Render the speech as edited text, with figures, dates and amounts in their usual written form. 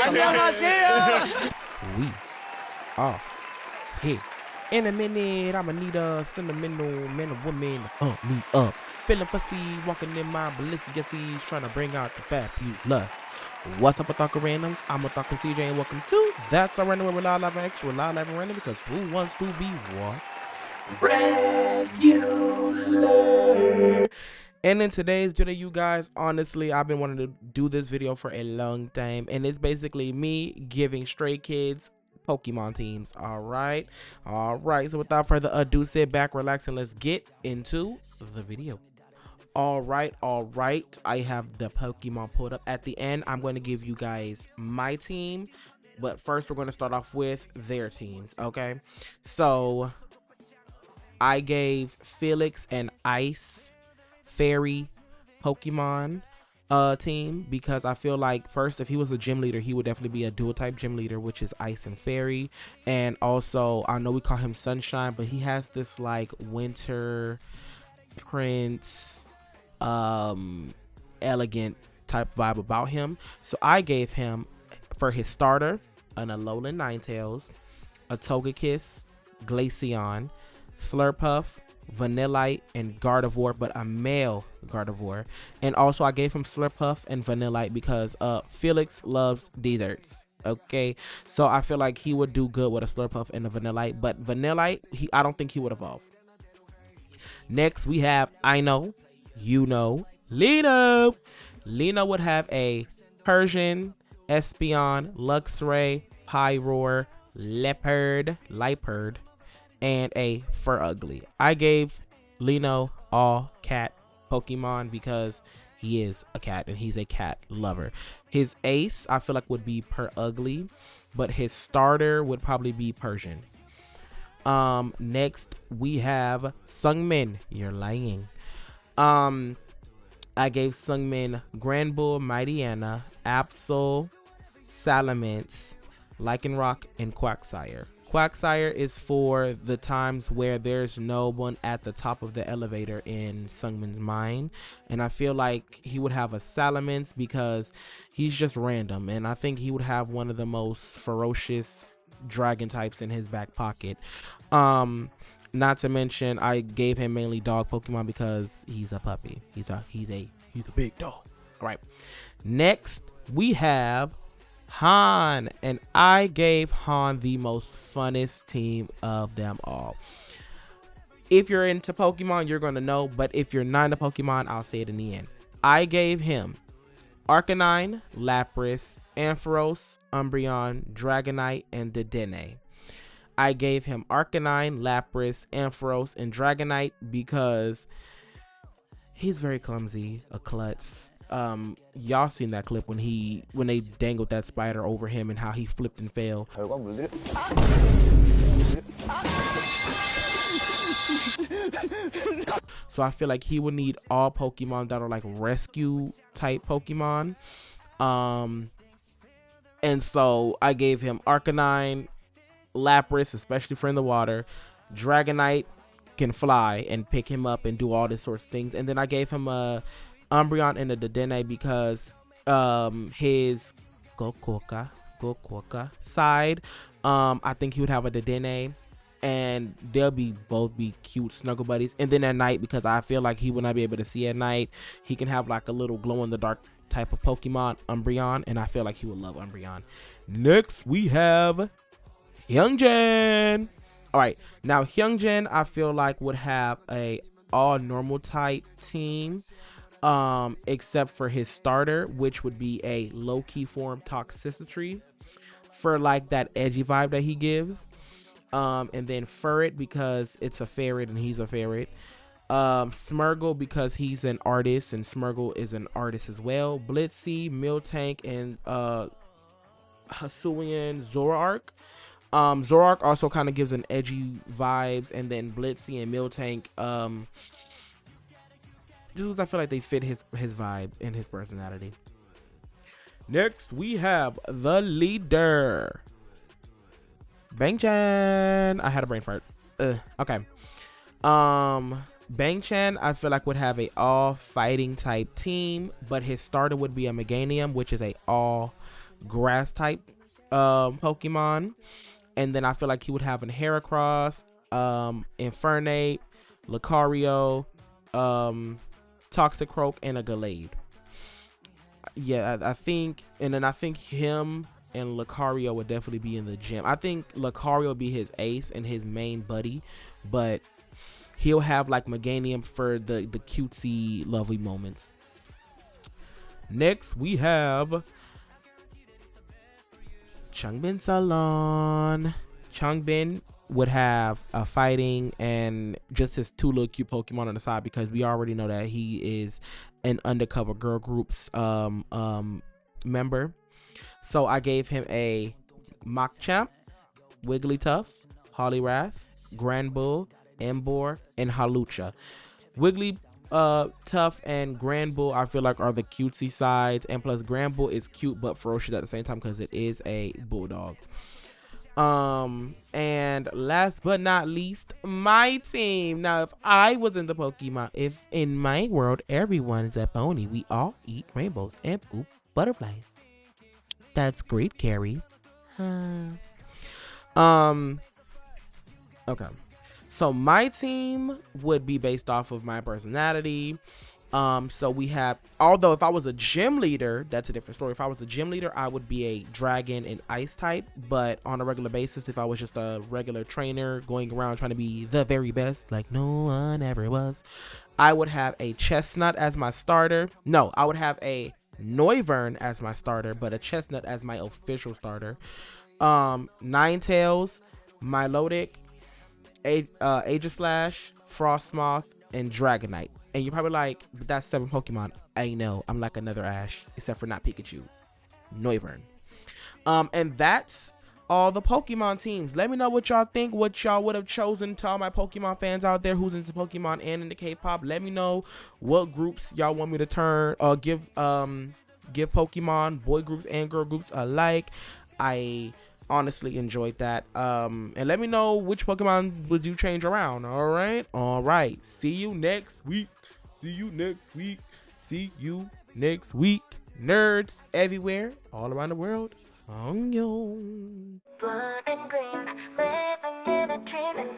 안녕하세요. We are here. In a minute, I'ma need a sentimental man or woman to pump me up. Feeling fussy, walking in my Balenciagas, trying to bring out the fabulous. What's up, Otaku Randomz? I'm Otaku CJ, and welcome to Thtzsorandom, where we're live, live, and extra, live, live, and random, because who wants to be what? Regular. And in today's video, you guys, honestly, I've been wanting to do this video for a long time, and it's basically me giving Stray Kids Pokemon teams. All right. So without further ado, sit back, relax, and let's get into the video. All right. I have the Pokemon pulled up. At the end, I'm going to give you guys my team, but first we're going to start off with their teams. Okay. So I gave Felix an Ice Fairy Pokemon team because I feel like, first, if he was a gym leader, he would definitely be a dual type gym leader, which is Ice and Fairy. And also, I know we call him Sunshine, but he has this like winter prince elegant type vibe about him. So I gave him, for his starter, an Alolan Ninetales, a Togekiss, Glaceon, Slurpuff, Vanillite, and Gardevoir, but a male Gardevoir. And also I gave him Slurpuff and Vanillite because Felix loves desserts. Okay, so I feel like he would do good with a Slurpuff and a Vanillite, but Vanillite, I don't think he would evolve. Next we have Lino. Lino would have a Persian, Espeon, Luxray, Pyroar, Liepard, and a Furugly. I gave Lino all cat Pokemon because he is a cat and he's a cat lover. His ace, I feel like, would be Purugly, but his starter would probably be Persian. Next we have Sungmin. You're lying. I gave Sungmin Granbull, Mightyena, Absol, Salamence, Lycanroc, and Quagsire. Quagsire is for the times where there's no one at the top of the elevator in Sungmin's mind, and I feel like he would have a Salamence because he's just random, and I think he would have one of the most ferocious dragon types in his back pocket. Not to mention, I gave him mainly dog Pokemon because he's a puppy. He's a big dog. All right. Next we have Han, and I gave Han the most funnest team of them all. If you're into Pokemon, you're gonna know, but if you're not into Pokemon, I'll say it in the end. I gave him Arcanine, Lapras, Ampharos, Umbreon, Dragonite, and Dedenne. I gave him Arcanine, Lapras, Ampharos, and Dragonite because he's very clumsy, a klutz. Y'all seen that clip when they dangled that spider over him and how he flipped and fell. So I feel like he would need all Pokemon that are like rescue type Pokemon. And so I gave him Arcanine, Lapras, especially for in the water, Dragonite can fly and pick him up and do all this sorts of things, and then I gave him a Umbreon and a Dedenne because his Gokoka side, I think he would have a Dedenne, and they'll both be cute snuggle buddies. And then at night, because I feel like he would not be able to see at night, he can have like a little glow in the dark type of Pokemon, Umbreon, and I feel like he would love Umbreon. Next we have Hyunjin. All right, now Hyunjin I feel like would have a all normal type team, except for his starter, which would be a low-key form Toxicity for like that edgy vibe that he gives, and then Furret because it's a ferret and he's a ferret, Smeargle because he's an artist and Smeargle is an artist as well, Blitzy, Miltank, and Hisuian Zoroark. Zoroark also kind of gives an edgy vibes, and then Blitzy and Miltank, just because I feel like they fit his vibe and his personality. Next we have the leader, Bang-chan. I had a brain fart. Okay. Bang-chan I feel like would have a all fighting type team, but his starter would be a Meganium, which is a all grass type Pokemon. And then I feel like he would have an Heracross, Infernape, Lucario, Toxicroak, and a Gallade. Yeah, I think, and then I think him and Lucario would definitely be in the gym. I think Lucario would be his ace and his main buddy, but he'll have like Meganium for the cutesy, lovely moments. Next, we have Changbin Salon. Changbin would have a fighting and just his two little cute Pokemon on the side, because we already know that he is an undercover girl group's member. So I gave him a Machamp, Wigglytuff, Poliwrath, Granbull, Emboar, and Hawlucha. Tough and Granbull I feel like are the cutesy sides, and plus Granbull is cute but ferocious at the same time because it is a bulldog. And last but not least, my team. Now, if I was in the Pokemon, if in my world everyone is a pony, we all eat rainbows and poop butterflies. That's great, Carrie. Okay. So my team would be based off of my personality. So we have, although if I was a gym leader, that's a different story. If I was a gym leader, I would be a dragon and ice type. But on a regular basis, if I was just a regular trainer going around trying to be the very best, like no one ever was, I would have a Chestnut as my starter. No, I would have a Noivern as my starter, but a Chestnut as my official starter. Ninetales, Milotic, Aegislash, Frostmoth, and Dragonite. And you're probably like, but that's 7 Pokemon. I know, I'm like another Ash, except for not Pikachu. Noivern. And that's all the Pokemon teams. Let me know what y'all think, what y'all would have chosen. To all my Pokemon fans out there who's into Pokemon and into K-pop, let me know what groups y'all want me to give Pokemon boy groups and girl groups alike. I honestly enjoyed that. And let me know which Pokemon would you change around. All right, see you next week. Nerds everywhere, all around the world. Blood and green, living in a dream,